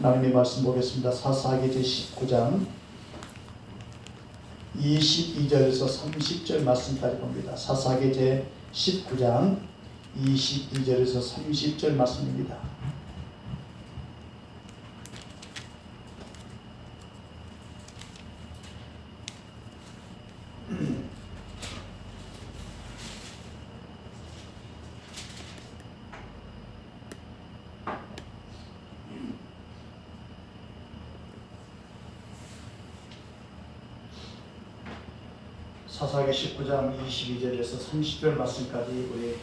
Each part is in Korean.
하나님의 말씀 보겠습니다. 사사기 제19장 22절에서 30절 말씀까지 봅니다. 사사기 제19장 22절에서 30절 말씀입니다. 사사기 19장 22절에서 30절 말씀까지 우리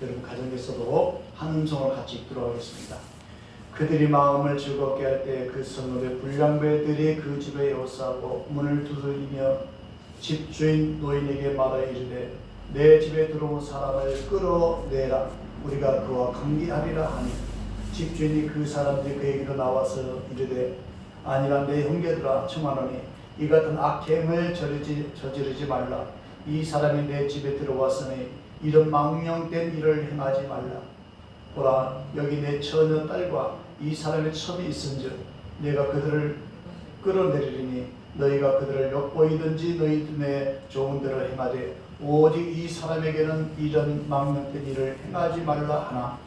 여러분 가정에서도 한 음성을 같이 읽도록 하겠습니다. 그들이 마음을 즐겁게 할 때 그 성읍의 불량배들이 그 집에 에워싸고 문을 두드리며 집주인 노인에게 말하여 이르되 내 집에 들어온 사람을 끌어내라 우리가 그와 관계하리라 하니 집주인이 그 사람들이 그에게로 나와서 이르되 아니라 내 형제들아 청하노니 이 같은 악행을 저지르지 말라. 이 사람이 내 집에 들어왔으니 이런 망령된 일을 행하지 말라. 보라 여기 내 처녀 딸과 이 사람의 첩이 있은즉 내가 그들을 끌어내리니 너희가 그들을 엿보이든지 너희 눈에 좋은 대로 행하되 오직 이 사람에게는 이런 망령된 일을 행하지 말라 하나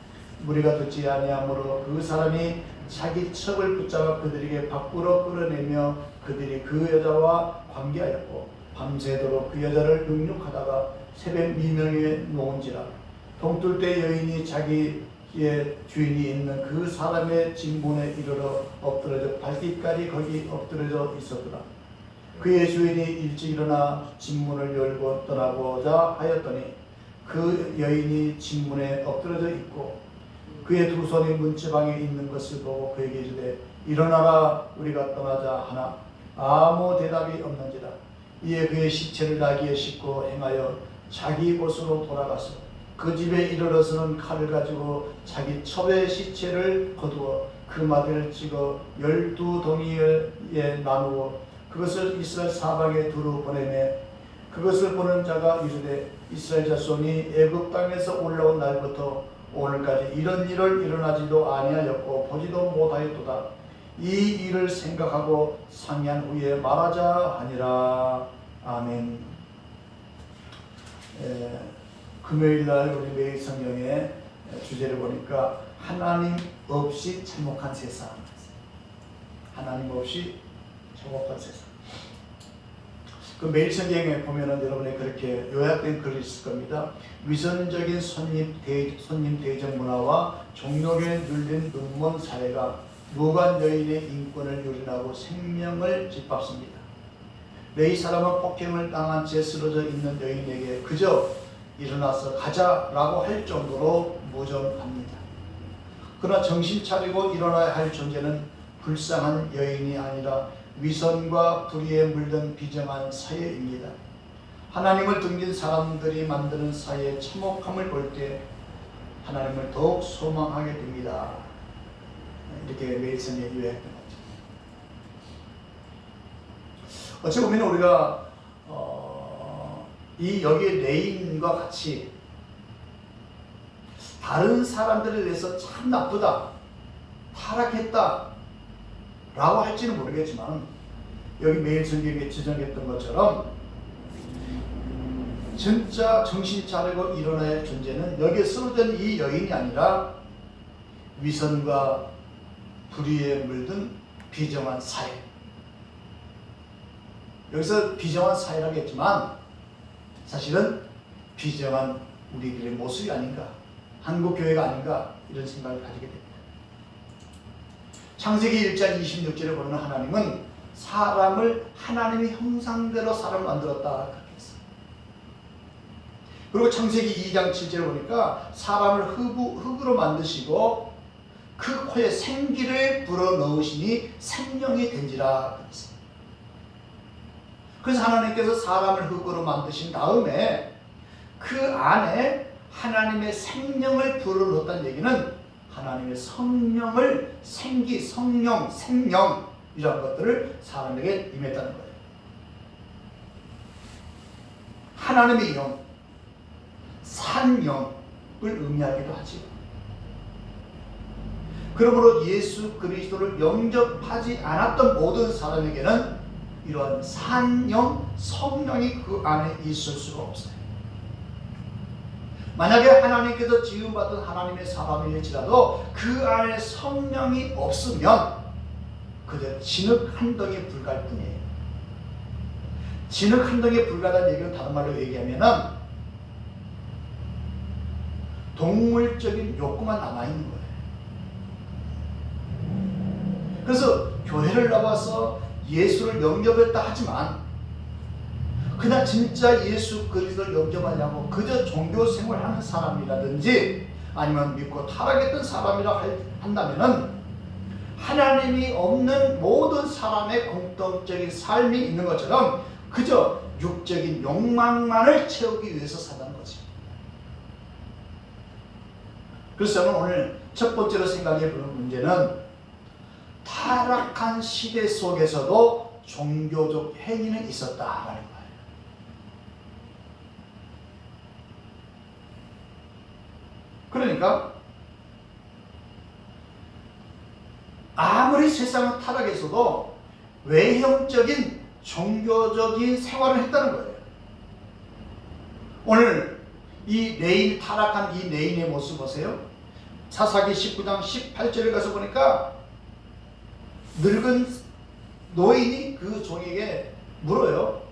무리가 듣지 아니하므로 그 사람이 자기 첩을 붙잡아 그들에게 밖으로 끌어내며 그들이 그 여자와 관계하였고 밤새도록 그 여자를 능욕하다가 새벽 미명에 놓은지라 동틀 때 여인이 자기의 주인이 있는 그 사람의 진문에 이르러 엎드러져 발뒤까지 거기 엎드러져 있었더라. 그의 주인이 일찍 일어나 진문을 열고 떠나고자 하였더니 그 여인이 진문에 엎드러져 있고 그의 두 손이 문지방에 있는 것을 보고 그에게 이르되 일어나라 우리가 떠나자 하나 아무 대답이 없는지라. 이에 그의 시체를 나귀에 싣고 행하여 자기 곳으로 돌아가서 그 집에 이르러서는 칼을 가지고 자기 첩의 시체를 거두어 그 마디를 찍어 12동이에 나누어 그것을 이스라엘 사방에 두루 보내매 그것을 보는 자가 이르되 이스라엘 자손이 애굽 땅에서 올라온 날부터 오늘까지 이런 일을 일어나지도 아니하였고 보지도 못하였도다. 이 일을 생각하고 상의한 후에 말하자 하니라. 아멘. 금요일날 우리 매일 성경의 주제를 보니까 하나님 없이 참혹한 세상. 하나님 없이 참혹한 세상. 그 매일 성경에 보면은 여러분이 그렇게 요약된 글이 있을 겁니다. 위선적인 손님 대접 문화와 종력에 눌린 눈먼 사회가 무관 여인의 인권을 유린하고 생명을 짓밟습니다. 이 사람은 폭행을 당한 채 쓰러져 있는 여인에게 그저 일어나서 가자라고 할 정도로 무정합니다. 그러나 정신 차리고 일어나야 할 존재는 불쌍한 여인이 아니라 위선과 불의에 물든 비정한 사회입니다. 하나님을 등진 사람들이 만드는 사회의 참혹함을 볼 때 하나님을 더욱 소망하게 됩니다. 이렇게 메이슨이 요약된 거죠. 어찌 보면 우리가 이 여기 레인과 같이 다른 사람들에 대해서 참 나쁘다, 타락했다 라고 할지는 모르겠지만 여기 매일 성경에 지정했던 것처럼 진짜 정신 차리고 일어나야 할 존재는 여기에 쓰러진 이 여인이 아니라 위선과 불의에 물든 비정한 사회. 여기서 비정한 사회라고 했지만 사실은 비정한 우리들의 모습이 아닌가, 한국교회가 아닌가 이런 생각을 가지게 됩니다. 창세기 1장 26절에 보면 하나님은 사람을 하나님의 형상대로 사람을 만들었다 그렇게 했어요. 그리고 창세기 2장 7절에 보니까 사람을 흙으로 만드시고 그 코에 생기를 불어넣으시니 생명이 된지라 그랬어요. 그래서 하나님께서 사람을 흙으로 만드신 다음에 그 안에 하나님의 생명을 불어넣었다는 얘기는 하나님의 성령을 생기, 성령, 생명 이런 것들을 사람에게 임했다는 거예요. 하나님의 영, 산 영을 의미하기도 하지요. 그러므로 예수 그리스도를 영접하지 않았던 모든 사람에게는 이러한 산영 성령이 그 안에 있을 수가 없어요. 만약에 하나님께서 지음받은 하나님의 사람일지라도 그 안에 성령이 없으면 그저 진흙 한 덩이에 불과할 뿐이에요. 진흙 한 덩이에 불과하다는 얘기는 다른 말로 얘기하면은 동물적인 욕구만 남아있는 거예요. 그래서 교회를 나와서 예수를 영접했다 하지만 그냥 진짜 예수 그리스도를 영접하냐고 그저 종교 생활하는 사람이라든지 아니면 믿고 타락했던 사람이라 한다면은 하나님이 없는 모든 사람의 공통적인 삶이 있는 것처럼 그저 육적인 욕망만을 채우기 위해서 산다는 거지. 그래서 저는 오늘 첫 번째로 생각해 보는 문제는 타락한 시대 속에서도 종교적 행위는 있었다라는 거예요. 그러니까 아무리 세상은 타락해서도 외형적인 종교적인 생활을 했다는 거예요. 오늘 이 레인, 타락한 이 레인의 모습 보세요. 사사기 19장 18절에 가서 보니까 늙은 노인이 그 종에게 물어요.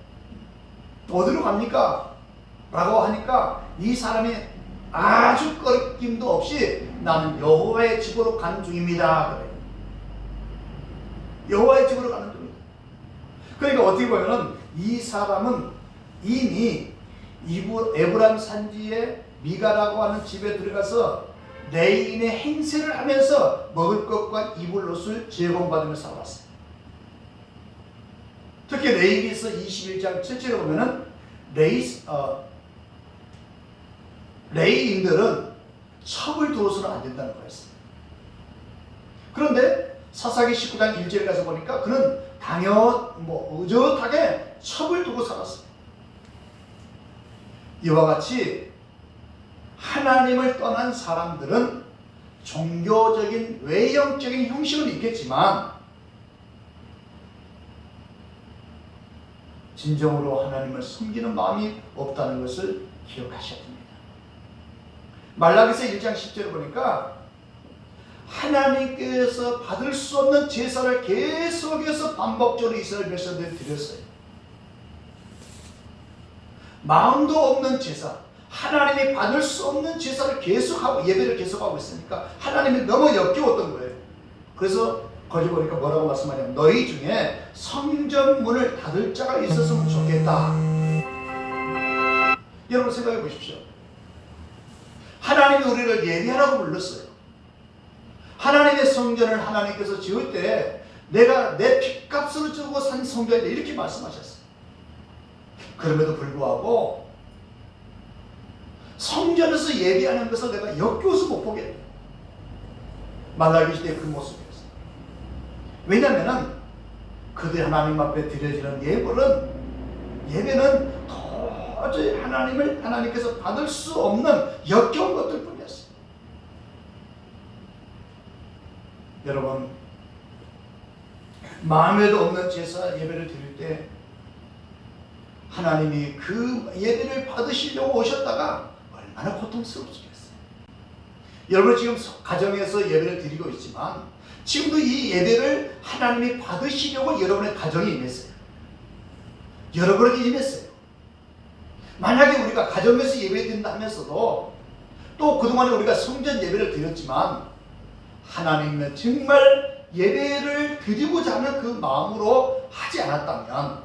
어디로 갑니까? 라고 하니까 이 사람이 아주 꺼림도 없이 나는 여호와의 집으로 가는 중입니다. 그래요. 여호와의 집으로 가는 중입니다. 그러니까 어떻게 보면은 이 사람은 이미 에브람 산지에 미가라고 하는 집에 들어가서 레인의 행세를 하면서 먹을 것과 입을 옷을 제공받으며 살아왔어요. 특히 레위기서 21장 7절에 보면은 레위인들은 첩을 두어서는 안 된다는 거였어요. 그런데 사사기 19장 1절에 가서 보니까 그는 의젓하게 첩을 두고 살았어요. 이와 같이 하나님을 떠난 사람들은 종교적인 외형적인 형식은 있겠지만 진정으로 하나님을 섬기는 마음이 없다는 것을 기억하셔야 됩니다. 말라기서 1장 10절을 보니까 하나님께서 받을 수 없는 제사를 계속해서 반복적으로 이스라엘 백성들이 드렸어요. 마음도 없는 제사, 하나님이 받을 수 없는 제사를 계속하고 예배를 계속하고 있으니까 하나님이 너무 역겨웠던 거예요. 그래서 거기 보니까 뭐라고 말씀하냐면 너희 중에 성전 문을 닫을 자가 있었으면 좋겠다. 여러분 생각해 보십시오. 하나님이 우리를 예배하라고 불렀어요. 하나님의 성전을 하나님께서 지을 때 내가 내 핏값으로 주고 산 성전이다 이렇게 말씀하셨어요. 그럼에도 불구하고 성전에서 예배하는 것을 내가 역겨워서 못 보게 돼요. 말라기 시대의 그 모습이었어요. 왜냐하면 그들 하나님 앞에 드려지는 예배는 도저히 하나님께서 받을 수 없는 역겨운 것들 뿐이었어요. 여러분, 마음에도 없는 제사 예배를 드릴 때 하나님이 그 예배를 받으시려고 오셨다가 얼마나 고통스럽겠어요. 여러분 지금 가정에서 예배를 드리고 있지만 지금도 이 예배를 하나님이 받으시려고 여러분의 가정이 임했어요. 여러분에게 임했어요. 만약에 우리가 가정에서 예배 드린다 하면서도 또 그동안에 우리가 성전 예배를 드렸지만 하나님은 정말 예배를 드리고자 하는 그 마음으로 하지 않았다면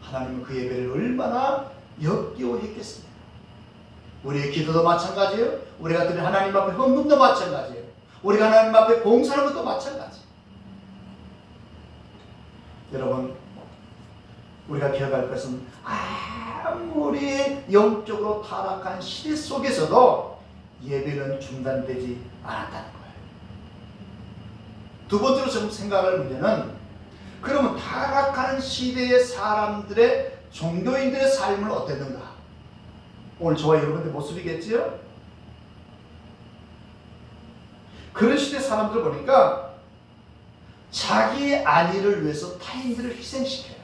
하나님은 그 예배를 얼마나 역겨워했겠습니까? 우리의 기도도 마찬가지예요. 우리가 드린 하나님 앞에 헌금도 마찬가지예요. 우리가 하나님 앞에 봉사하는 것도 마찬가지. 여러분, 우리가 기억할 것은 아무리 영적으로 타락한 시대 속에서도 예배는 중단되지 않았다는 거예요. 두 번째로 좀 생각할 문제는 그러면 타락한 시대의 사람들의 종교인들의 삶은 어땠는가? 오늘 저와 여러분의 모습이겠지요? 그런 시대 사람들 보니까 자기 안위를 위해서 타인들을 희생시켜요.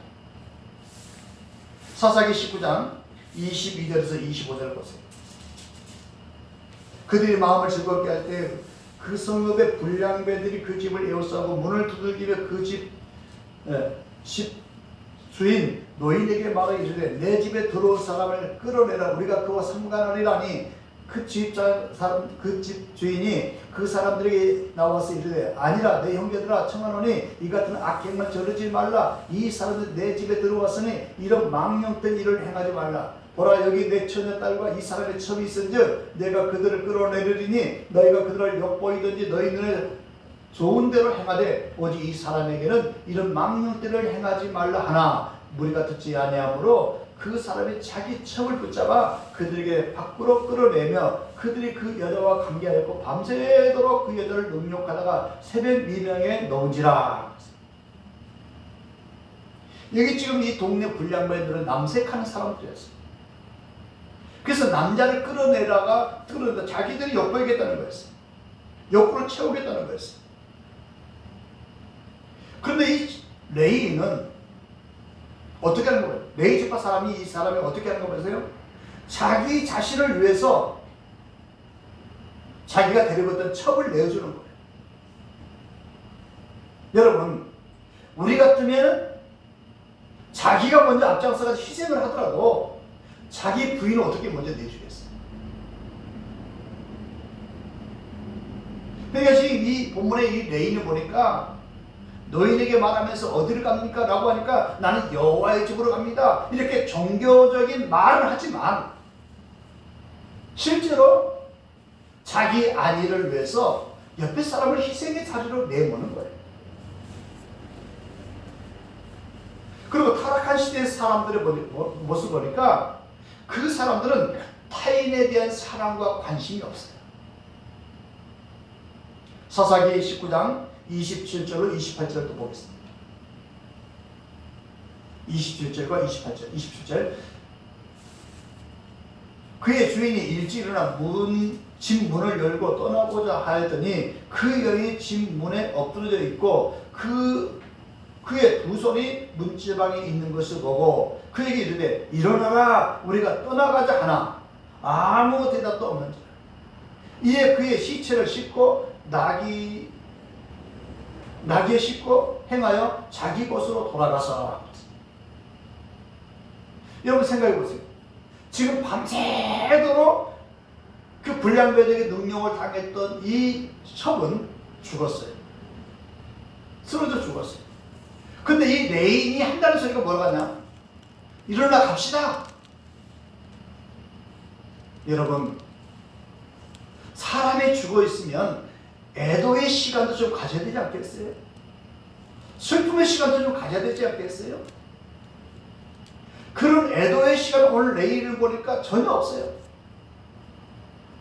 사사기 19장 22절에서 25절 보세요. 그들이 마음을 즐겁게 할 때 그 성읍의 불량배들이 그 집을 에워싸고 문을 두들기며 그 집 주인 노인에게 말하 이르되 내 집에 들어온 사람을 끌어내라 우리가 그와 상관하리라니 그 집 주인이 그 사람들에게 나와서 이르되 아니라 내 형제들아 청하노니 이 같은 악행만 저르지 말라 이 사람들 내 집에 들어왔으니 이런 망령된 일을 행하지 말라 보라 여기 내 처녀딸과 이 사람의 첩이 있은즉 내가 그들을 끌어내리니 너희가 그들을 욕보이든지 너희 눈에 좋은 대로 행하되 오직 이 사람에게는 이런 망령들을 행하지 말라 하나 무리가 듣지 아니하므로 그 사람이 자기 첩을 붙잡아 그들에게 밖으로 끌어내며 그들이 그 여자와 관계하였고 밤새도록 그 여자를 능욕하다가 새벽 미명에 넣은지라. 여기 지금 이 동네 불량배들은 남색하는 사람들이었어요. 그래서 남자를 끌어내다가 자기들이 욕보이겠다는 거였어요. 욕구를 채우겠다는 거였어요. 그런데 이 레이는 어떻게 하는 거예요? 레이 지파 사람이 이 사람이 어떻게 하는 거 보세요? 자기 자신을 위해서 자기가 데리고 있던 첩을 내어주는 거예요. 여러분, 우리 같으면 자기가 먼저 앞장서서 희생을 하더라도 자기 부인을 어떻게 먼저 내주겠어요? 그러니까 지금 이 본문의 이 레이를 보니까 너희에게 말하면서 어디를 갑니까? 라고 하니까 나는 여호와의 집으로 갑니다. 이렇게 종교적인 말을 하지만 실제로 자기 안위를 위해서 옆에 사람을 희생의 자리로 내모는 거예요. 그리고 타락한 시대의 사람들의 모습을 보니까 그 사람들은 타인에 대한 사랑과 관심이 없어요. 사사기 19장 27절로 28절도 보겠습니다. 27절과 28절, 27절. 그의 주인이 일찍 일어나 집 문을 열고 떠나고자 하였더니 그 여인이 집 문에 엎드러져 있고 그의 두 손이 문지방에 있는 것을 보고 그에게 이르되 일어나라 우리가 떠나가자 하나 아무 대답도 없는지라. 이에 그의 시체를 싣고 나귀에 싣고 행하여 자기 곳으로 돌아가서. 여러분 생각해 보세요. 지금 밤새도록 그 불량배들에게 능욕을 당했던 이 첩은 죽었어요. 쓰러져 죽었어요. 근데 이 레인이 한다는 소리가 뭐라고 하냐? 일어나 갑시다. 여러분, 사람이 죽어 있으면 애도의 시간도 좀 가져야 되지 않겠어요? 슬픔의 시간도 좀 가져야 되지 않겠어요? 그런 애도의 시간을 오늘 레이를 보니까 전혀 없어요.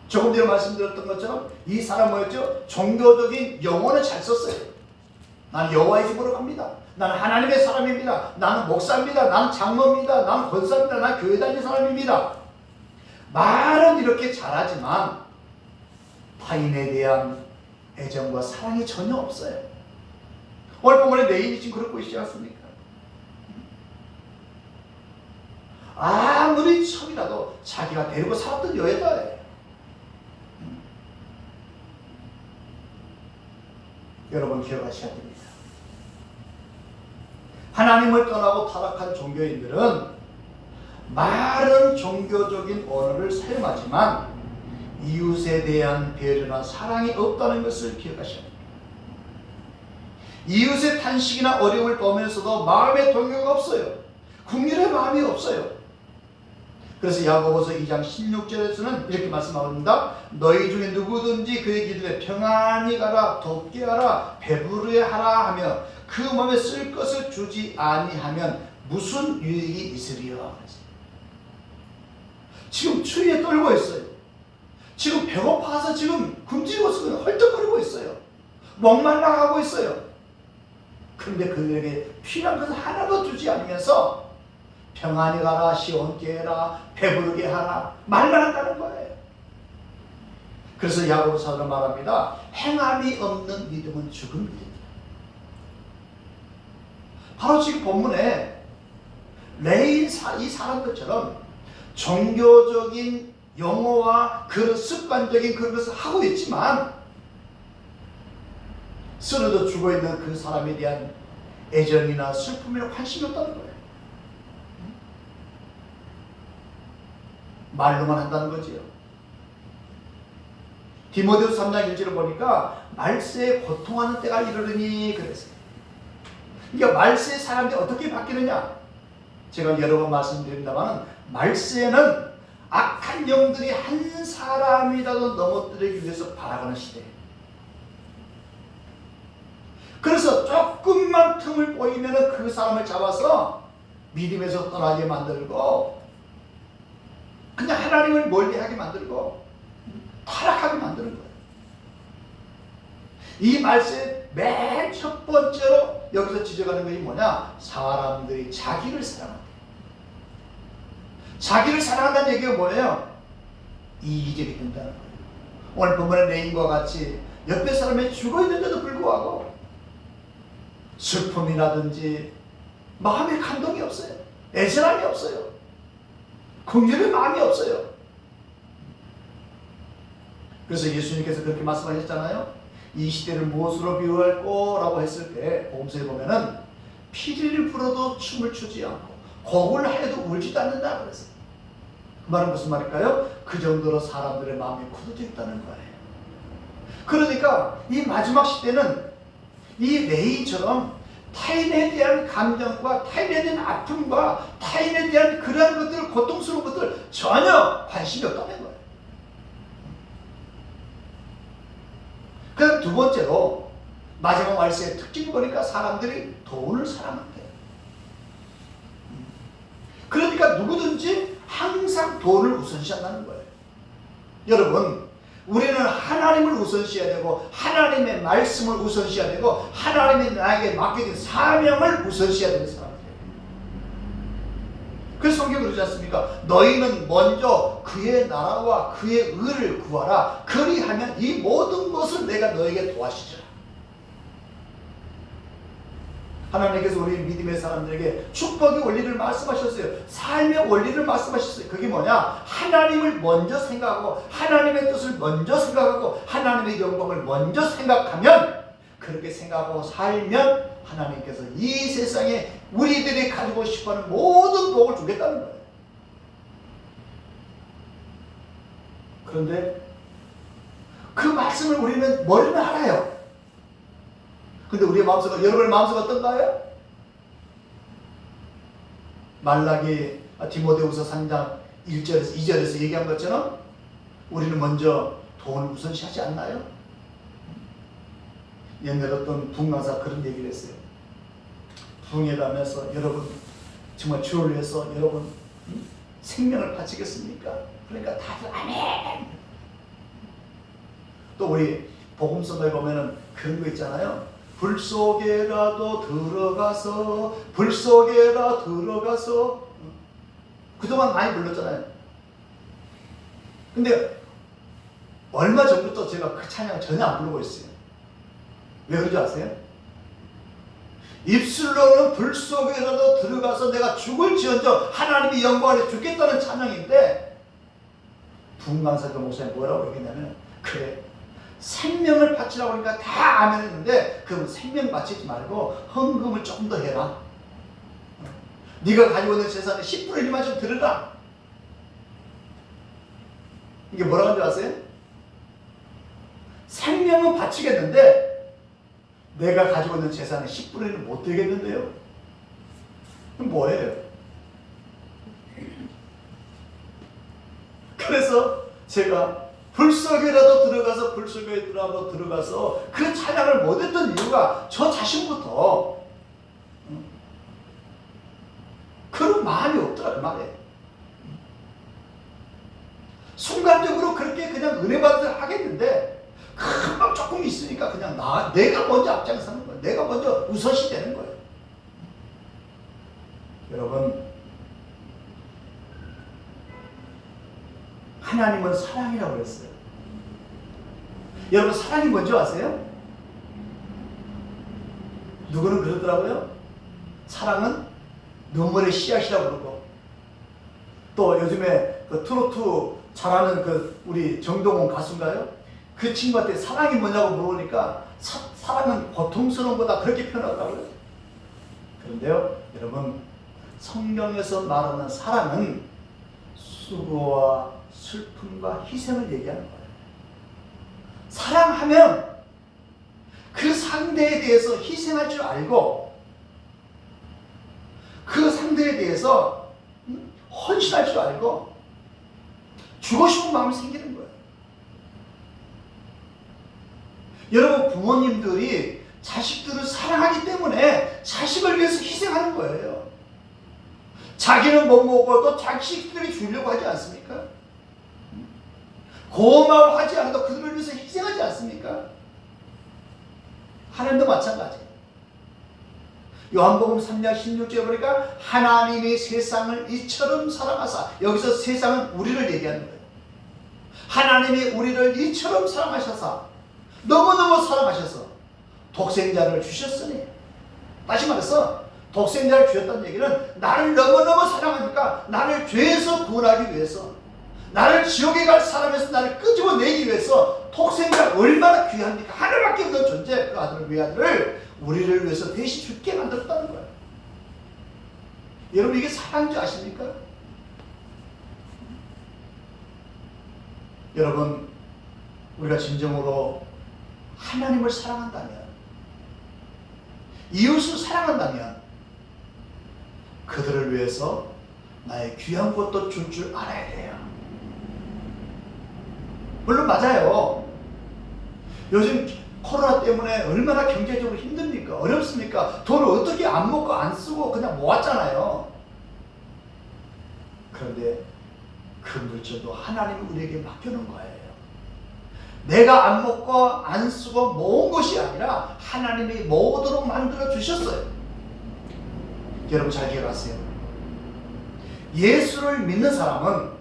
조금 전에 말씀드렸던 것처럼 이 사람 뭐였죠? 종교적인 영혼을 잘 썼어요. 나는 여호와의 집으로 갑니다. 나는 하나님의 사람입니다. 나는 목사입니다. 나는 장로입니다. 나는 권사입니다. 나는 교회 다니는 사람입니다. 말은 이렇게 잘하지만 타인에 대한 애정과 사랑이 전혀 없어요. 오늘 본문에 레인이 지금 그렇고 있지 않습니까? 아무리 첩이라도 자기가 데리고 살았던 여자예요. 여러분 기억하셔야 됩니다. 하나님을 떠나고 타락한 종교인들은 말은 종교적인 언어를 사용하지만 이웃에 대한 배려나 사랑이 없다는 것을 기억하셔야 됩니다. 이웃의 탄식이나 어려움을 보면서도 마음의 동요가 없어요. 국민의 마음이 없어요. 그래서 야고보서 2장 16절에서는 이렇게 말씀합니다. 너희 중에 누구든지 그에게 이르되 평안히 가라 덥게 하라 배부르게 하라 하며 그 몸에 쓸 것을 주지 아니하면 무슨 유익이 있으리요? 지금 추위에 떨고 있어요. 지금 배고파서 지금 굶주리고 헐떡거리고 있어요. 목말라가고 있어요. 그런데 그들에게 필요한 것을 하나도 주지 않으면서 평안히 가라, 시원케 해라, 배부르게 하라 말만 한다는 거예요. 그래서 야고보 사도는 말합니다. 행함이 없는 믿음은 죽은 믿음이다. 바로 지금 본문에 레인 이 사람들처럼 종교적인 용어와 그런 습관적인 그런 것을 하고 있지만 쓰러져 죽어있는 그 사람에 대한 애정이나 슬픔이나 관심이 없다는 거예요. 말로만 한다는 거지요. 디모데후서 3장 1절을 보니까 말세에 고통하는 때가 이르르니 그랬어요. 그러니까 말세의 사람들이 어떻게 바뀌느냐? 제가 여러 번 말씀드립니다만 말세는 악한 영들이 한 사람이라도 넘어뜨리기 위해서 발악하는 시대예요. 그래서 조금만 틈을 보이면 그 사람을 잡아서 믿음에서 떠나게 만들고 그냥 하나님을 멀리하게 만들고 타락하게 만드는 거예요. 이 말씀의 맨 첫 번째로 여기서 지적하는 것이 뭐냐? 사람들이 자기를 사랑한다. 자기를 사랑한다는 얘기가 뭐예요? 이기적이 된다는 거예요. 오늘 본문의 레인과 같이 옆에 사람이 죽어있는데도 불구하고 슬픔이라든지 마음에 감동이 없어요. 애절함이 없어요. 긍휼의 마음이 없어요. 그래서 예수님께서 그렇게 말씀하셨잖아요. 이 시대를 무엇으로 비유할꼬? 라고 했을 때 복음서에 보면은 피리를 불어도 춤을 추지 않고 곡을 해도 울지도 않는다 그랬어요. 그 말은 무슨 말일까요? 그 정도로 사람들의 마음이 굳어져 있다는 거예요. 그러니까 이 마지막 시대는 이 레이처럼 타인에 대한 감정과 타인에 대한 아픔과 타인에 대한 그러한 것들, 고통스러운 것들 전혀 관심이 없다는 거예요. 그다음 두 번째로 마지막 말세의 특징을 보니까 사람들이 돈을 사랑한대요. 그러니까 누구든지 항상 돈을 우선시한다는 거예요. 여러분, 우리는 하나님을 우선시해야 되고 하나님의 말씀을 우선시해야 되고 하나님이 나에게 맡겨진 사명을 우선시해야 되는 사람들이에요. 그래서 성경이 그러지 않습니까? 너희는 먼저 그의 나라와 그의 의를 구하라. 그리하면 이 모든 것을 내가 너에게 도와주리라. 하나님께서 우리 믿음의 사람들에게 축복의 원리를 말씀하셨어요. 삶의 원리를 말씀하셨어요. 그게 뭐냐? 하나님을 먼저 생각하고 하나님의 뜻을 먼저 생각하고 하나님의 영광을 먼저 생각하면, 그렇게 생각하고 살면 하나님께서 이 세상에 우리들이 가지고 싶어하는 모든 복을 주겠다는 거예요. 그런데 그 말씀을 우리는 머리는 알아요. 근데 우리의 마음속은, 여러분의 마음속은 어떤가요? 말라기 디모데후서 3장 1절에서 2절에서 얘기한 것처럼 우리는 먼저 돈을 우선시하지 않나요? 옛날에 어떤 붕강사 그런 얘기를 했어요. 붕에 가면서 여러분 정말 주를 위해서 여러분 생명을 바치겠습니까? 그러니까 다들 아멘. 또 우리 복음서에 보면은 그런 거 있잖아요. 불 속에라도 들어가서, 불 속에라 들어가서. 그동안 많이 불렀잖아요. 근데 얼마 전부터 제가 그 찬양을 전혀 안 부르고 있어요. 왜 그런지 아세요? 입술로는 불 속에라도 들어가서 내가 죽을지언정 하나님이 영광을 주겠다는 찬양인데, 분간사교 목사님 뭐라고 얘기했냐면, 그래 생명을 바치라고 하니까 다 아멘 했는데, 그럼 생명 바치지 말고 헌금을 조금 더 해라. 네가 가지고 있는 재산의 10분의 1만 좀 들으라. 이게 뭐라고 하는지 아세요? 생명은 바치겠는데 내가 가지고 있는 재산의 10분의 1을 못 드리겠는데요? 그럼 뭐예요? 그래서 제가 불속에라도 들어가서, 불속에 들어가서 그 찬양을 못했던 이유가 저 자신부터 그런 마음이 없더라 그 말이에요. 순간적으로 그렇게 그냥 은혜 받을 하겠는데 금방 조금 있으니까 그냥 내가 먼저 앞장서는 거예요. 내가 먼저 우선시 되는 거예요. 여러분, 하나님은 사랑이라고 그랬어요. 여러분 사랑이 뭔지 아세요? 누구는 그러더라고요. 사랑은 눈물의 씨앗이라고 그러고, 또 요즘에 그 트로트 잘하는 그 우리 정동원 가수인가요? 그 친구한테 사랑이 뭐냐고 물어보니까 사랑은 고통스러운 거다 그렇게 표현하더라고요. 그런데요 여러분, 성경에서 말하는 사랑은 수고와 슬픔과 희생을 얘기하는 거예요. 사랑하면 그 상대에 대해서 희생할 줄 알고 그 상대에 대해서 헌신할 줄 알고 주고 싶은 마음이 생기는 거예요. 여러분, 부모님들이 자식들을 사랑하기 때문에 자식을 위해서 희생하는 거예요. 자기는 못 먹어도 자식들이 주려고 하지 않습니까? 고마워하지 않아도 그들을 위해서 희생하지 않습니까? 하나님도 마찬가지예요. 요한복음 3장 16절에 보니까 하나님이 세상을 이처럼 사랑하사, 여기서 세상은 우리를 얘기하는 거예요. 하나님이 우리를 이처럼 사랑하셔서, 너무너무 사랑하셔서 독생자를 주셨으니, 다시 말해서 독생자를 주셨다는 얘기는 나를 너무너무 사랑하니까 나를 죄에서 구원하기 위해서, 나를 지옥에 갈 사람에서 나를 끄집어내기 위해서 독생자가 얼마나 귀합니까? 하늘밖에 없는 존재, 그 아들을, 외아들을 우리를 위해서 대신 죽게 만들었다는 거예요. 여러분, 이게 사랑인지 아십니까? 여러분, 우리가 진정으로 하나님을 사랑한다면, 이웃을 사랑한다면 그들을 위해서 나의 귀한 것도 줄 줄 알아야 돼요. 물론 맞아요. 요즘 코로나 때문에 얼마나 경제적으로 힘듭니까? 어렵습니까? 돈을 어떻게 안 먹고 안 쓰고 그냥 모았잖아요. 그런데 그 물질도 하나님이 우리에게 맡겨놓은 거예요. 내가 안 먹고 안 쓰고 모은 것이 아니라 하나님이 모으도록 만들어 주셨어요. 여러분 잘 기억하세요. 예수를 믿는 사람은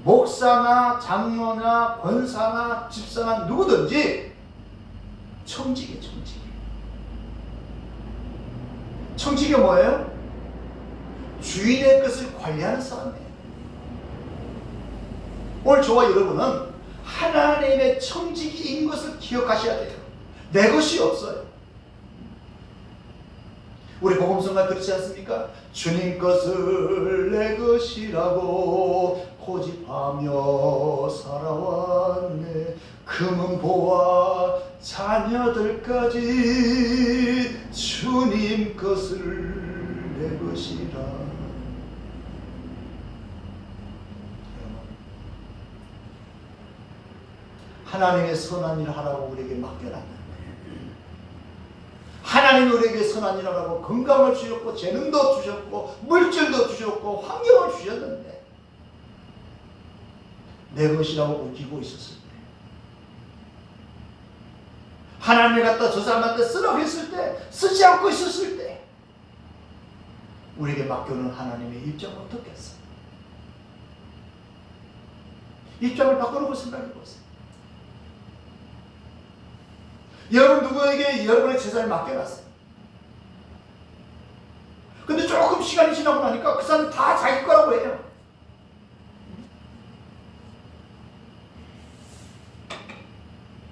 목사나 장로나 권사나 집사나 누구든지 청지기. 청지기가 뭐예요? 주인의 것을 관리하는 사람이에요. 오늘 저와 여러분은 하나님의 청지기인 것을 기억하셔야 돼요. 내 것이 없어요. 우리 복음성가 그렇지 않습니까? 주님 것을 내 것이라고 고집하며 살아왔네. 금은 보아 자녀들까지 주님 것을 내 것이라. 하나님의 선한 일 하라고 우리에게 맡겨놨는데, 하나님이 우리에게 선한 일 하라고 건강을 주셨고 재능도 주셨고 물질도 주셨고 환경을 주셨는데, 내 것이라고 우기고 있었을 때, 하나님을 갖다 저 사람한테 쓰라고 했을 때, 쓰지 않고 있었을 때, 우리에게 맡겨놓은 하나님의 입장은 어떻겠어요? 입장을 바꿔놓고 생각해 보세요. 여러분 누구에게 여러분의 재산을 맡겨놨어요. 근데 조금 시간이 지나고 나니까 그 사람 다 자기 거라고 해요.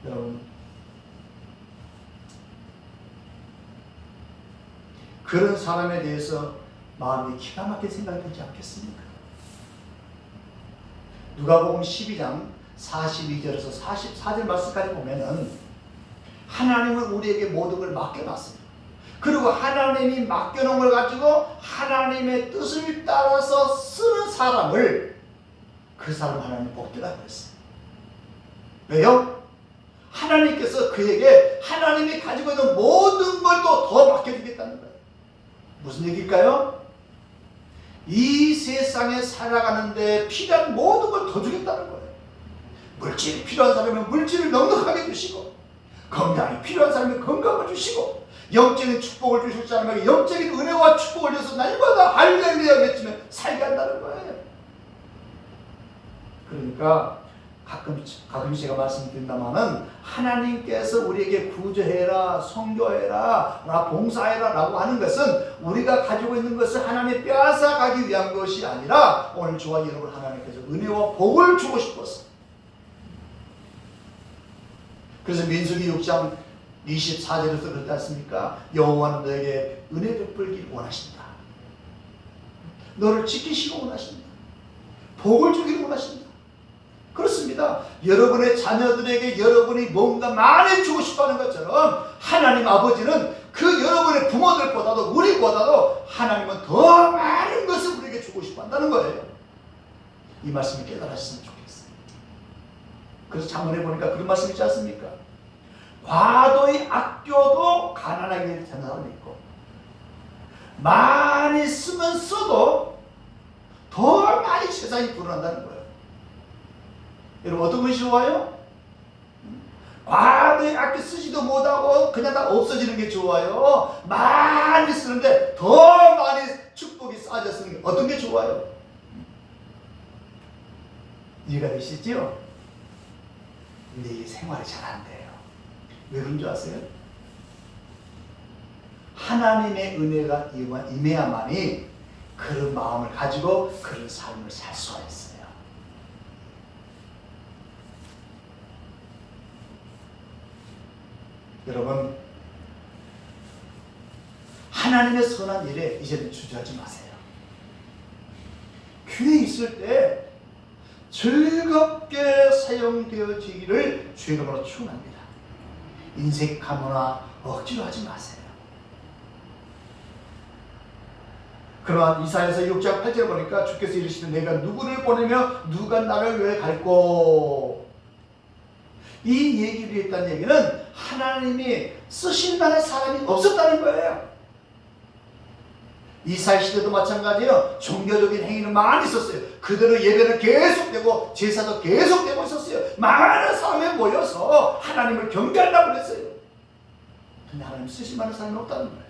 여러분, 그런 사람에 대해서 마음이 기가 막히게 생각이 들지 않겠습니까? 누가복음 12장 42절에서 44절 말씀까지 보면은 하나님은 우리에게 모든 걸 맡겨놨습니다. 그리고 하나님이 맡겨놓은 걸 가지고 하나님의 뜻을 따라서 쓰는 사람을, 그 사람 하나님 복되라고 했어요. 왜요? 하나님께서 그에게 하나님이 가지고 있는 모든 걸 또 더 맡겨주겠다는 거예요. 무슨 얘기일까요? 이 세상에 살아가는데 필요한 모든 걸 더 주겠다는 거예요. 물질이 필요한 사람은 물질을 넉넉하게 주시고, 건강이 필요한 사람은 건강을 주시고, 영적인 축복을 주실 사람에게 영적인 은혜와 축복을 줘서 날마다 할렐루야 외치며 살게 한다는 거예요. 그러니까 가끔 제가 말씀드린다마는 하나님께서 우리에게 구제해라, 선교해라, 봉사해라 라고 하는 것은 우리가 가지고 있는 것을 하나님이 빼앗아가기 위한 것이 아니라 오늘 저와 여러분 하나님께서 은혜와 복을 주고 싶었어. 그래서 민수기 6장 24절에서 그렇지 않습니까? 여호와는 너에게 은혜 베풀기를 원하신다. 너를 지키시고 원하신다. 복을 주기를 원하신다. 그렇습니다. 여러분의 자녀들에게 여러분이 뭔가 많이 주고 싶어하는 것처럼 하나님 아버지는 그 여러분의 부모들보다도 우리보다도 하나님은 더 많은 것을 우리에게 주고 싶어한다는 거예요. 이 말씀을 깨달으셨으면 좋겠어요. 그래서 창문에 보니까 그런 말씀 있지 않습니까? 과도히 아껴도 가난하게 되는 사람이 있고 많이 쓰면 써도 더 많이 세상이 불어난다는 거예요. 여러분 어떤 것이 좋아요? 과도히 아껴 쓰지도 못하고 그냥 다 없어지는 게 좋아요? 많이 쓰는데 더 많이 축복이 쌓여 쓰는 게 어떤 게 좋아요? 이해가 되시죠? 근데 이게 생활이 잘 안 돼요. 왜 그런 줄 아세요? 하나님의 은혜가 임해야만이 그런 마음을 가지고 그런 삶을 살 수가 있어요. 여러분, 하나님의 선한 일에 이제는 주저하지 마세요. 교회에 있을 때 즐겁게 사용되어지기를 주의 이름으로 축원합니다. 인색하거나 억지로 하지 마세요. 그러나 이사야서 6장 8절 보니까 주께서 이르시되 내가 누구를 보내며 누가 나를 왜 갈고, 이 얘기를 했다는 얘기는 하나님이 쓰실 만한 사람이 없었다는 거예요. 이사야 시대도 마찬가지예요. 종교적인 행위는 많이 있었어요. 그대로 예배는 계속되고 제사도 계속되고 있었어요. 많은 사람이 모여서 하나님을 경배하려고 그랬어요. 근데 하나님 쓰실 만한 사람이 없다는 거예요.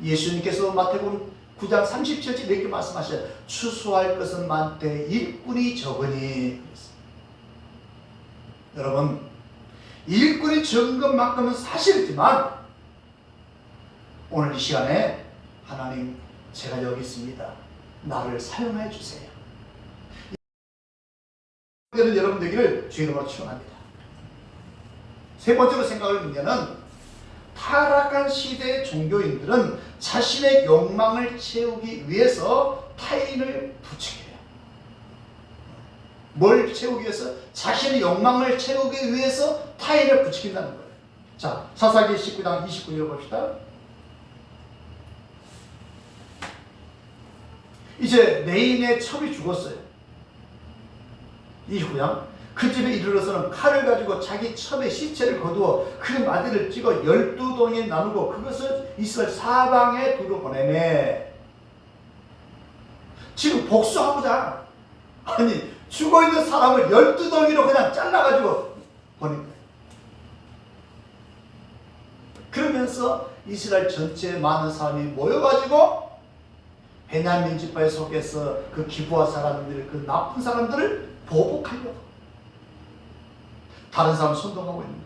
예수님께서 마태복음 9장 37절 이렇게 말씀하셔요. 추수할 것은 많되 일꾼이 적으니. 여러분, 일꾼이 적은 것만큼은 사실이지만 오늘 이 시간에 하나님, 제가 여기 있습니다. 나를 사용해 주세요. 여러분 되기를 주의 이름으로 축원합니다. 세 번째로 생각할 문제는 타락한 시대의 종교인들은 자신의 욕망을 채우기 위해서 타인을 부추겨요. 뭘 채우기 위해서? 자신의 욕망을 채우기 위해서 타인을 부추긴다는 거예요. 자, 사사기 19장 29절 봅시다. 이제 레인의 첩이 죽었어요. 29장. 그 집에 이르러서는 칼을 가지고 자기 첩의 시체를 거두어 그 마디를 찍어 12동에 나누고 그것을 이스라엘 사방에 두루 보내네. 지금 복수하고자, 아니 죽어있는 사람을 12덩이로 그냥 잘라가지고 보낸 거예요. 그러면서 이스라엘 전체에 많은 사람이 모여가지고 베냐민 지파에 속해서 그 기부하 사람들, 그 나쁜 사람들을 보복하려고 다른 사람 선동하고 있는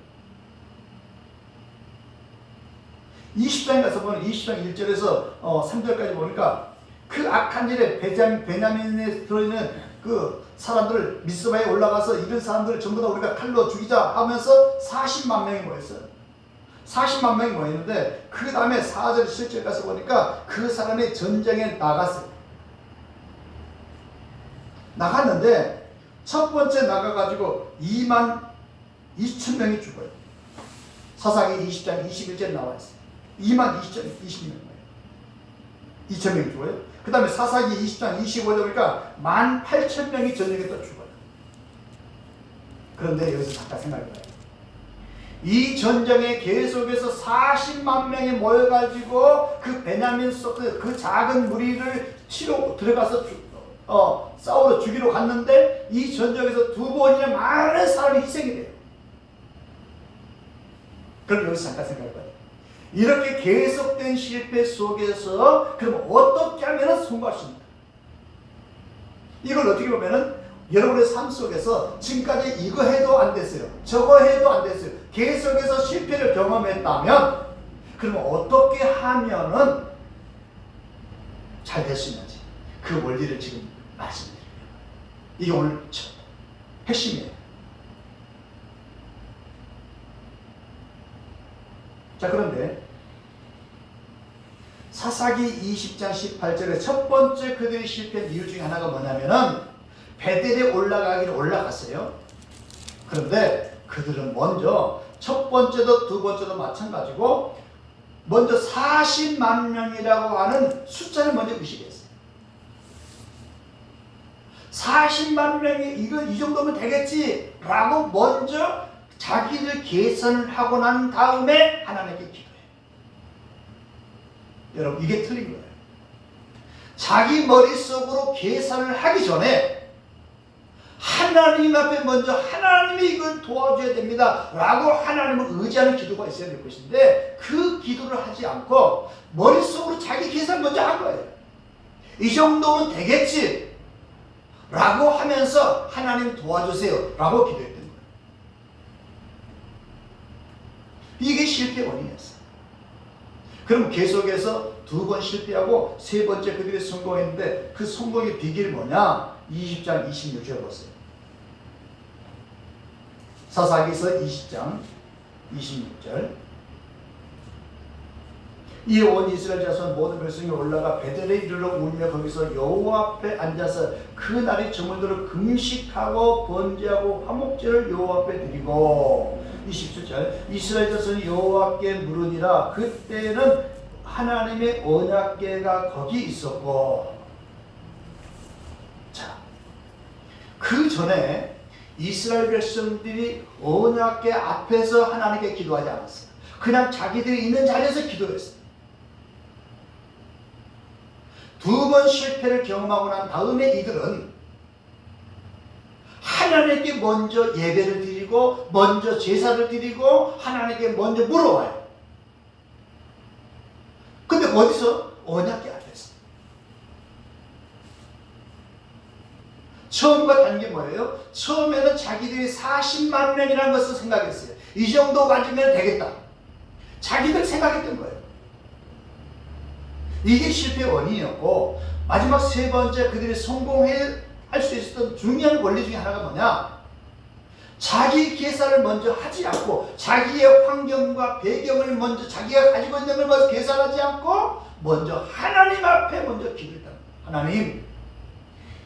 거예요. 20장에 가서 보면 20장 1절에서 3절까지 보니까 그 악한 일에 베냐민에 들어있는 그 사람들 미스바에 올라가서 이런 사람들을 전부 다 우리가 칼로 죽이자 하면서 40만 명이 모였어요. 40만 명이 모였는데 그 다음에 4절 7절 가서 보니까 그 사람이 전쟁에 나갔어요. 나갔는데 첫 번째 나가가지고 2만 2천 명이 죽어요. 사사기 20장 21절에 나와 있어요. 2만 20명 2천 명이 죽어요. 그 다음에 사사기 20장 25절 보니까 18,000명이 전쟁에 또 죽어요. 그런데 여기서 잠깐 생각해봐요. 이 전쟁에 계속해서 40만 명이 모여가지고 그 베냐민 속 그 작은 무리를 치러 들어가서 싸우러 죽이러 갔는데 이 전쟁에서 두 번이나 많은 사람이 희생이 돼요. 그럼 여기서 잠깐 생각해봐요. 이렇게 계속된 실패 속에서 그럼 어떻게 하면 성공할 수 있는가? 이걸 어떻게 보면은 여러분의 삶 속에서 지금까지 이거 해도 안 됐어요. 저거 해도 안 됐어요. 계속해서 실패를 경험했다면 그러면 어떻게 하면은 잘 될 수 있는지 그 원리를 지금 말씀드립니다. 이게 오늘 핵심이에요. 자, 그런데 사사기 20장 18절에 첫 번째 그들이 실패한 이유 중에 하나가 뭐냐면은 베델에 올라가기를 올라갔어요. 그런데 그들은 먼저 첫 번째도 두 번째도 마찬가지고 먼저 40만 명이라고 하는 숫자를 먼저 의식했어요. 40만 명이 이 정도면 되겠지 라고 먼저 자기들 계산을 하고 난 다음에 하나님께 기도해요. 여러분, 이게 틀린 거예요. 자기 머릿속으로 계산을 하기 전에 하나님 앞에 먼저 하나님이 이걸 도와줘야 됩니다 라고 하나님을 의지하는 기도가 있어야 될 것인데 그 기도를 하지 않고 머릿속으로 자기 계산 먼저 한 거예요. 이 정도면 되겠지 라고 하면서 하나님 도와주세요 라고 기도했던 거예요. 이게 실패 원인이었어요. 그럼 계속해서 두 번 실패하고 세 번째 그들이 성공했는데 그 성공의 비결이 뭐냐? 20장 26절 보세요. 사사기서 20장 26절. 이에 온 이스라엘 자손 모든 백성이 올라가 베델에 이르러 울며 거기서 여호와 앞에 앉아서 그 날이 저물도록 금식하고 번제하고 화목제를 여호와 앞에 드리고 27절 이스라엘 자손이 여호와께 물으니라. 그때는 하나님의 언약궤가 거기 있었고, 자, 그 전에 이스라엘 백성들이 언약궤 앞에서 하나님께 기도하지 않았어요. 그냥 자기들이 있는 자리에서 기도했어요. 두 번 실패를 경험하고 난 다음에 이들은 하나님께 먼저 예배를 드리고 먼저 제사를 드리고 하나님께 먼저 물어와요. 근데 어디서? 언약궤 앞에서. 처음과 다른 게 뭐예요? 처음에는 자기들이 40만 명이라는 것을 생각했어요. 이 정도 가지면 되겠다. 자기들 생각했던 거예요. 이게 실패 원인이었고, 마지막 세 번째 그들이 성공할 수 있었던 중요한 원리 중에 하나가 뭐냐? 자기 계산을 먼저 하지 않고 자기의 환경과 배경을 먼저 자기가 가지고 있는 걸 먼저 계산하지 않고 먼저 하나님 앞에 먼저 기도했다. 하나님,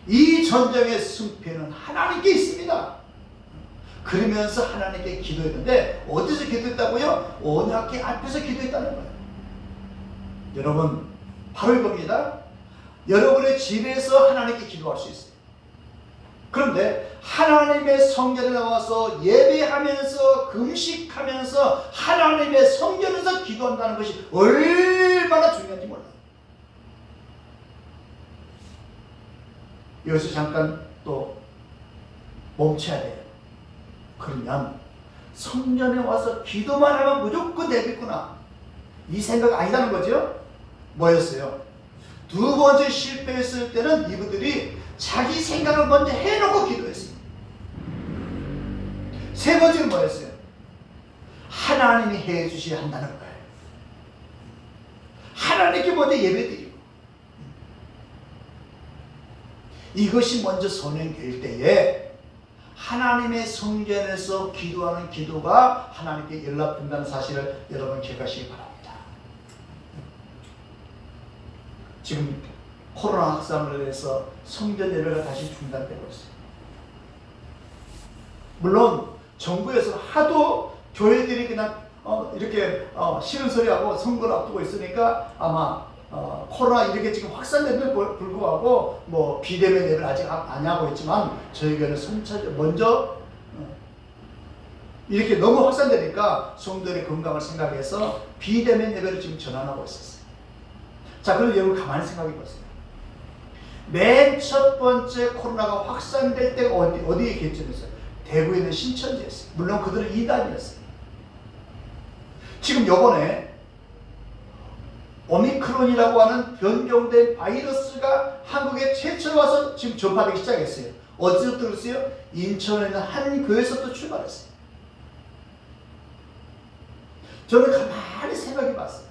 이 전쟁의 승패는 하나님께 있습니다. 그러면서 하나님께 기도했는데 어디서 기도했다고요? 언약궤 앞에서 기도했다는 거예요. 여러분, 바로 이겁니다. 여러분의 집에서 하나님께 기도할 수 있어요. 그런데 하나님의 성전에 나와서 예배하면서 금식하면서 하나님의 성전에서 기도한다는 것이 얼마나 중요한지 몰라요. 여기서 잠깐 또 멈춰야 돼요. 그러면 성전에 와서 기도만 하면 무조건 되겠구나, 이 생각 아니다는 거죠. 뭐였어요? 두 번째 실패했을 때는 이분들이 자기 생각을 먼저 해놓고 기도했어요. 세 번째는 뭐였어요? 하나님이 해주셔야 한다는 거예요. 하나님께 먼저 예배드리고, 이것이 먼저 선행될 때에 하나님의 성전에서 기도하는 기도가 하나님께 연락된다는 사실을 여러분 기억하시기 바랍니다. 지금 코로나 확산으로 해서 성전 예배가 다시 중단되고 있어요. 물론 정부에서 하도 교회들이 그냥 이렇게 싫은 소리하고 선거를 앞두고 있으니까 아마 코로나 이렇게 지금 확산됨에도 불구하고 뭐 비대면 예배를 아직 안 하고 있지만 저희 교회는 먼저 이렇게 너무 확산되니까 성도의 건강을 생각해서 비대면 예배를 지금 전환하고 있었어요. 자, 그럼 여러분 가만히 생각해 보세요. 맨 첫 번째 코로나가 확산될 때가 어디에 개점했어요? 대구에 있는 신천지였어요. 물론 그들은 이단이었어요. 지금 요번에 오미크론이라고 하는 변종된 바이러스가 한국에 최초로 와서 지금 전파되기 시작했어요. 어디서부터 그랬어요? 인천에 있는 한 교회에서부터 출발했어요. 저는 가만히 생각해 봤어요.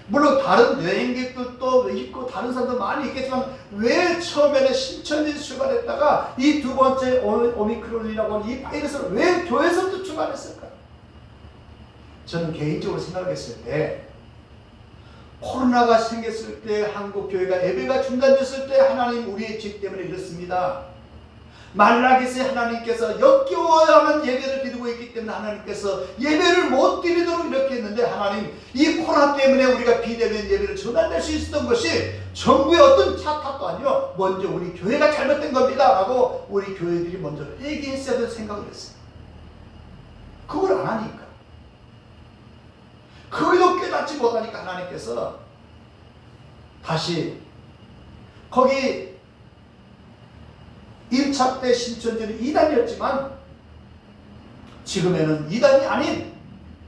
물론 다른 여행객들도 있고 다른 사람도 많이 있겠지만 왜 처음에는 신천지에서 출발했다가 이 두 번째 오미크론이라고 하는 이 바이러스를 왜 교회에서부터 출발했을까? 저는 개인적으로 생각했을 때 코로나가 생겼을 때 한국 교회가 예배가 중단됐을 때 하나님 우리의 죄 때문에 이렇습니다. 말라기서 하나님께서 역겨워야만 예배를 드리고 있기 때문에 하나님께서 예배를 못 드리도록 이렇게 했는데 하나님 이 코로나 때문에 우리가 비대면 예배를 전환될 수 있었던 것이 정부의 어떤 탓도 아니요 먼저 우리 교회가 잘못된 겁니다 라고 우리 교회들이 먼저 얘기했어야 될 생각을 했어요. 그걸 안 하니까 그것도 깨닫지 못하니까 하나님께서 다시 거기 1차 때 신천지는 2단이었지만 지금에는 2단이 아닌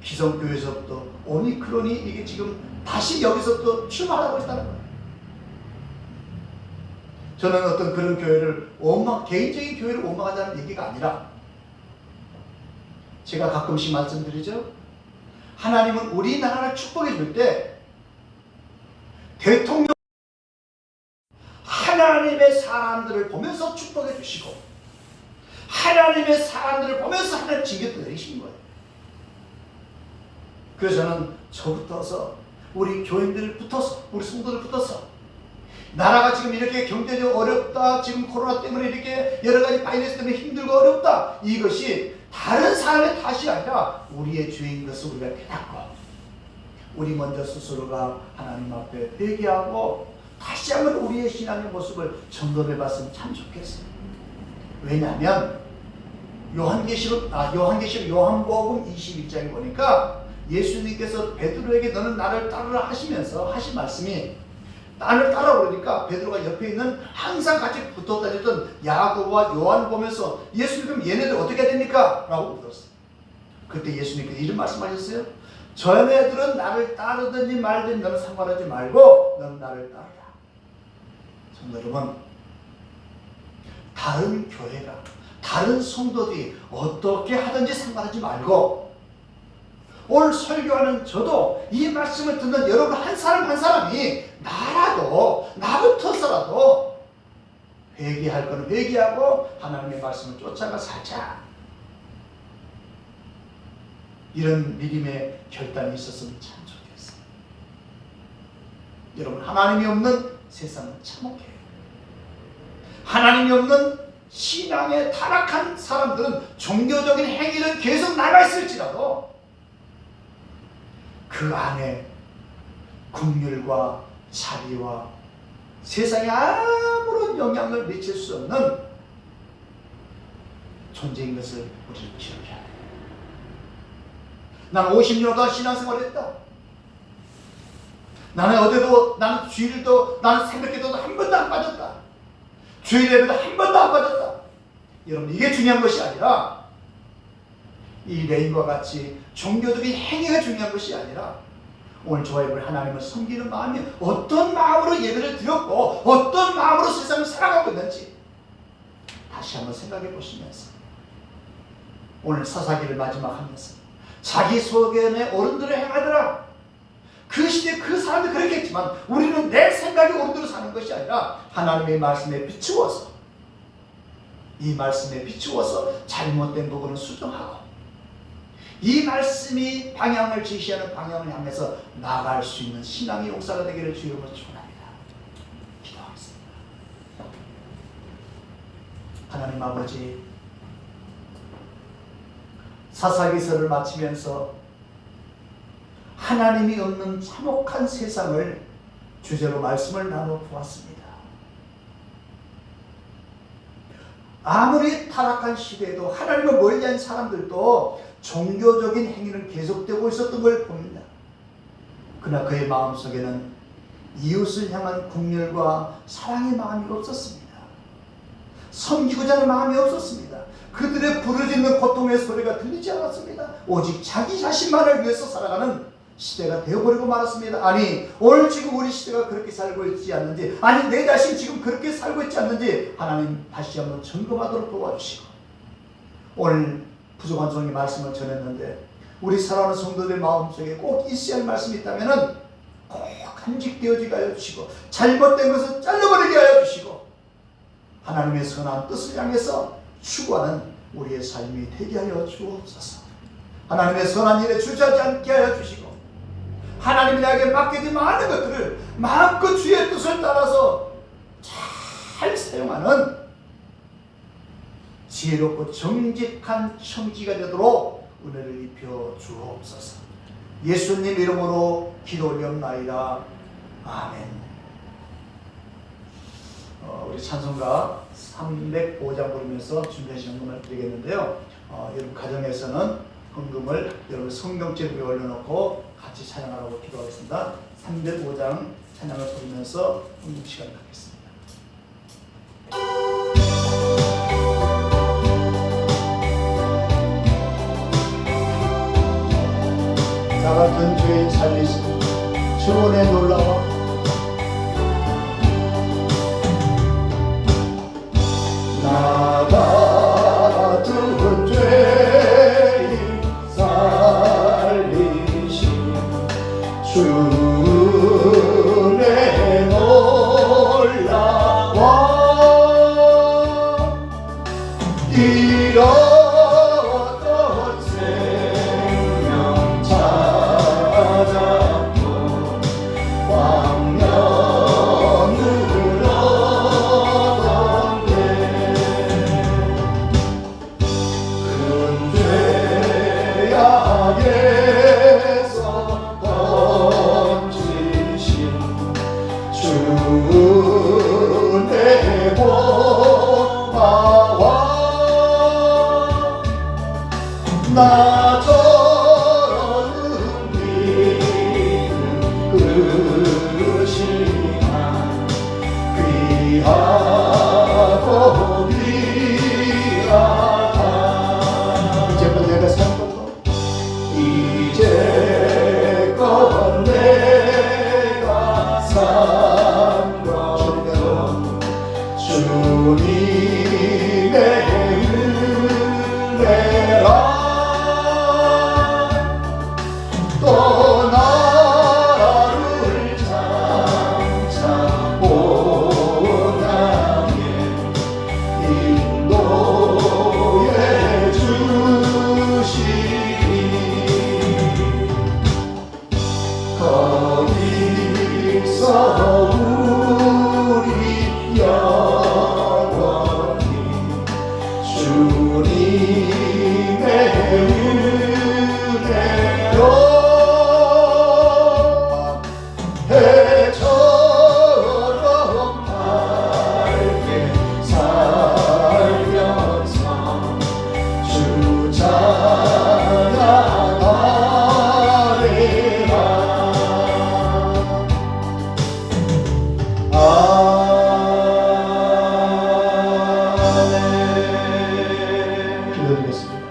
기성교회에서부터 오미크론이 이게 지금 다시 여기서부터 출발하고 있다는 거예요. 저는 어떤 그런 교회를 개인적인 교회를 원망하자는 얘기가 아니라 제가 가끔씩 말씀드리죠. 하나님은 우리나라를 축복해 줄 때 대통령 하나님의 사람들을 보면서 축복해 주시고 하나님의 사람들을 보면서 하나님 징계도 내리시는 거예요. 그래서 저는 저부터서 우리 교인들 붙어서 우리 성도들 붙어서 나라가 지금 이렇게 경제적으로 어렵다 지금 코로나 때문에 이렇게 여러가지 바이러스 때문에 힘들고 어렵다 이것이 다른 사람의 탓이 아니라 우리의 죄인 것을 우리가 깨닫고 우리 먼저 스스로가 하나님 앞에 회개하고 다시 한번 우리의 신앙의 모습을 점검해 봤으면 참 좋겠어요. 왜냐하면 요한복음 21장에 보니까 예수님께서 베드로에게 너는 나를 따르라 하시면서 하신 말씀이 나를 따라오니까 베드로가 옆에 있는 항상 같이 붙어 다녔던 야고보와 요한을 보면서 예수님 그럼 얘네들 어떻게 해야 됩니까? 라고 물었어요. 그때 예수님께서 이런 말씀하셨어요. 저네들은 나를 따르든지 말든지 너는 상관하지 말고 너는 나를 따르라. 성도 여러분, 다른 교회가 다른 성도들이 어떻게 하든지 상관하지 말고 오늘 설교하는 저도 이 말씀을 듣는 여러분 한 사람 한 사람이 나부터서라도 회개할 거는 회개하고 하나님의 말씀을 쫓아가 살자. 이런 믿음의 결단이 있었으면 참 좋겠어요. 여러분 하나님이 없는 세상은 참혹해요. 하나님이 없는 신앙에 타락한 사람들은 종교적인 행위를 계속 남아있을지라도 그 안에 긍휼과 자비와 세상에 아무런 영향을 미칠 수 없는 존재인 것을 우리는 기억해야 돼요. 나는 50년 동안 신앙생활을 했다. 나는 주일도 나는 새벽기도도 한 번도 안 빠졌다. 주일 예배도 한 번도 안 빠졌다. 여러분 이게 중요한 것이 아니라 이 레인과 같이 종교적인 행위가 중요한 것이 아니라 오늘 저와 여러분 하나님을 섬기는 마음이 어떤 마음으로 예배를 드렸고 어떤 마음으로 세상을 살아가고 있는지 다시 한번 생각해 보시면서 오늘 사사기를 마지막 하면서 자기 소견의 어른들을 행하더라. 그 시대 그 사람들 그렇게 했지만 우리는 내 생각이 옳은 사는 것이 아니라 하나님의 말씀에 비추어서 이 말씀에 비추어서 잘못된 부분을 수정하고 이 말씀이 방향을 제시하는 방향을 향해서 나아갈 수 있는 신앙의 용사가 되기를 주님으로 축원합니다. 기도하겠습니다. 하나님 아버지, 사사기서를 마치면서 하나님이 없는 참혹한 세상을 주제로 말씀을 나눠보았습니다. 아무리 타락한 시대에도 하나님을 멀리한 사람들도 종교적인 행위는 계속되고 있었던 걸 봅니다. 그러나 그의 마음속에는 이웃을 향한 긍휼과 사랑의 마음이 없었습니다. 섬기고자 하는 마음이 없었습니다. 그들의 부르짖는 고통의 소리가 들리지 않았습니다. 오직 자기 자신만을 위해서 살아가는 시대가 되어버리고 말았습니다. 아니, 오늘 지금 우리 시대가 그렇게 살고 있지 않는지, 아니 내 자신 지금 그렇게 살고 있지 않는지 하나님 다시 한번 점검하도록 도와주시고, 오늘 부족한 종의 말씀을 전했는데 우리 사랑하는 성도들 마음속에 꼭 있어야 할 말씀이 있다면 꼭 간직되어지게 하여 주시고, 잘못된 것을 잘라버리게 하여 주시고, 하나님의 선한 뜻을 향해서 추구하는 우리의 삶이 되게 하여 주옵소서. 하나님의 선한 일에 주저하지 않게 하여 주시고, 하나님이 나에게 맡겨진 많은 것들을 마음껏 주의 뜻을 따라서 잘 사용하는 지혜롭고 정직한 청지가 되도록 은혜를 입혀 주옵소서. 예수님 이름으로 기도 올렸나이다. 아멘. 우리 찬송가 305장 부르면서 준비하신 헌금을 드리겠는데요. 여러분 가정에서는 헌금을 여러분 성경책에 올려놓고 같이 찬양하라고 기도하겠습니다. 305장 찬양을 부르면서 헌금 시간을 갖겠습니다. 나같은 죄인 살리신 주원의 놀라워 나같은 죄인 살리신 주의 놀라워 잃었던 생명 찾았고 광명을 얻었네. 큰 죄악에서 건지신 주의 고마워. 나처럼 믿음 그시한 귀하고 귀하다. 이제껏 내가 산 것도 이제껏 내가 산 것도 주님의 은혜라. 또 나를 장차 본향에 인도해 주시니 거기서 우리 영원히 주님의 은혜로 해처럼 밝게 살면서 주 찬양하리라. 아멘. 기도드리겠습니다.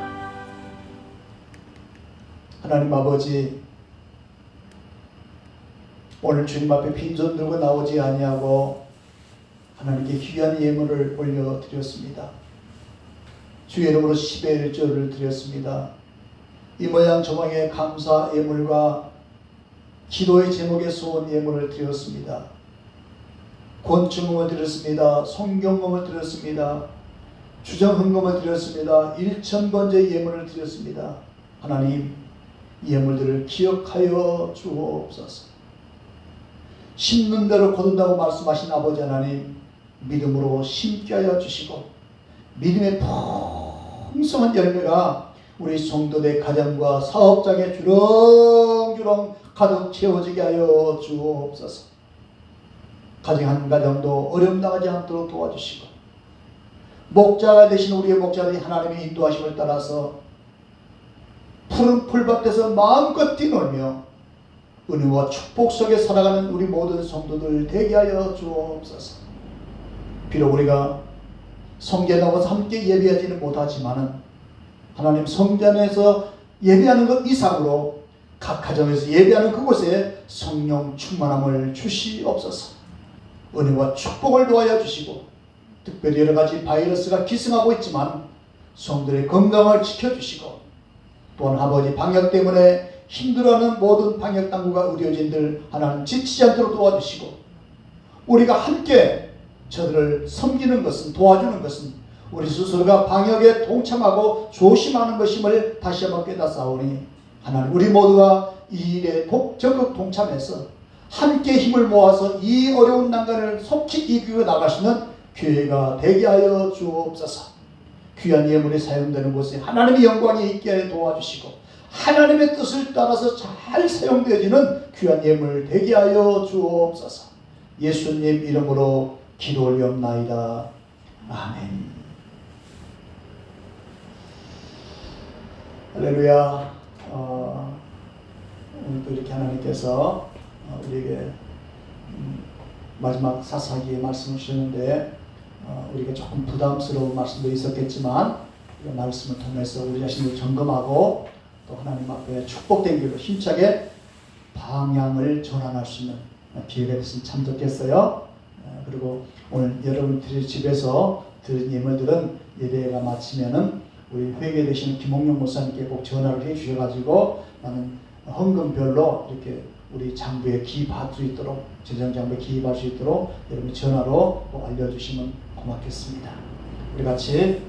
하나님 아버지, 오늘 주님 앞에 빈손 들고 나오지 아니하고 하나님께 귀한 예물을 올려드렸습니다. 주의 이름으로 10의 1조를 드렸습니다. 이 모양 저 모양의 감사 예물과 기도의 제목에 소원 예물을 드렸습니다. 권충금을 드렸습니다. 성경금을 드렸습니다. 주정헌금을 드렸습니다. 1,000번째 예물을 드렸습니다. 하나님, 이 예물들을 기억하여 주옵소서. 심는 대로 거둔다고 말씀하신 아버지 하나님, 믿음으로 심게 하여 주시고 믿음의 풍성한 열매가 우리 성도들 가정과 사업장에 주렁주렁 가득 채워지게 하여 주옵소서. 가정 한 가정도 어려움 당하지 않도록 도와주시고, 목자가 되신 우리의 목자들이 하나님의 인도하심을 따라서 푸른 풀밭에서 마음껏 뛰놀며 은혜와 축복 속에 살아가는 우리 모든 성도들 되게 하여 주옵소서. 비록 우리가 성전에 나와서 함께 예배하지는 못하지만은 하나님 성전에서 예배하는 것 이상으로 각 가정에서 예배하는 그곳에 성령 충만함을 주시옵소서. 은혜와 축복을 도와여 주시고 특별히 여러 가지 바이러스가 기승하고 있지만 성도의 건강을 지켜주시고 또한 아버지 방역 때문에 힘들어하는 모든 방역 당국과 의료진들 하나님 지치지 않도록 도와주시고 우리가 함께 저들을 섬기는 것은 도와주는 것은 우리 스스로가 방역에 동참하고 조심하는 것임을 다시 한번 깨닫사오니 하나님 우리 모두가 이 일에 적극 동참해서 함께 힘을 모아서 이 어려운 난간을 속히 이기고 나가시는 교회가 되게 하여 주옵소서. 귀한 예물이 사용되는 곳에 하나님의 영광이 있게 도와주시고 하나님의 뜻을 따라서 잘 사용되어지는 귀한 예물 되게 하여 주옵소서. 예수님 이름으로 기도 올리옵나이다. 아멘. 할렐루야. 오늘도 이렇게 하나님께서 우리에게 마지막 사사기의 말씀을 주셨는데 우리가 조금 부담스러운 말씀도 있었겠지만 이 말씀을 통해서 우리 자신을 점검하고 또 하나님 앞에 축복된 길로 힘차게 방향을 전환할 수 있는 기회가 됐으면 참 좋겠어요. 그리고 오늘 여러분들이 집에서 들은 예물들은 예배가 마치면은 우리 회계 되시는 김홍룡 목사님께 꼭 전화를 해 주셔가지고 나는 헌금별로 이렇게 우리 장부에 기입할 수 있도록 재정장부에 기입할 수 있도록 여러분이 전화로 꼭 알려주시면 고맙겠습니다. 우리 같이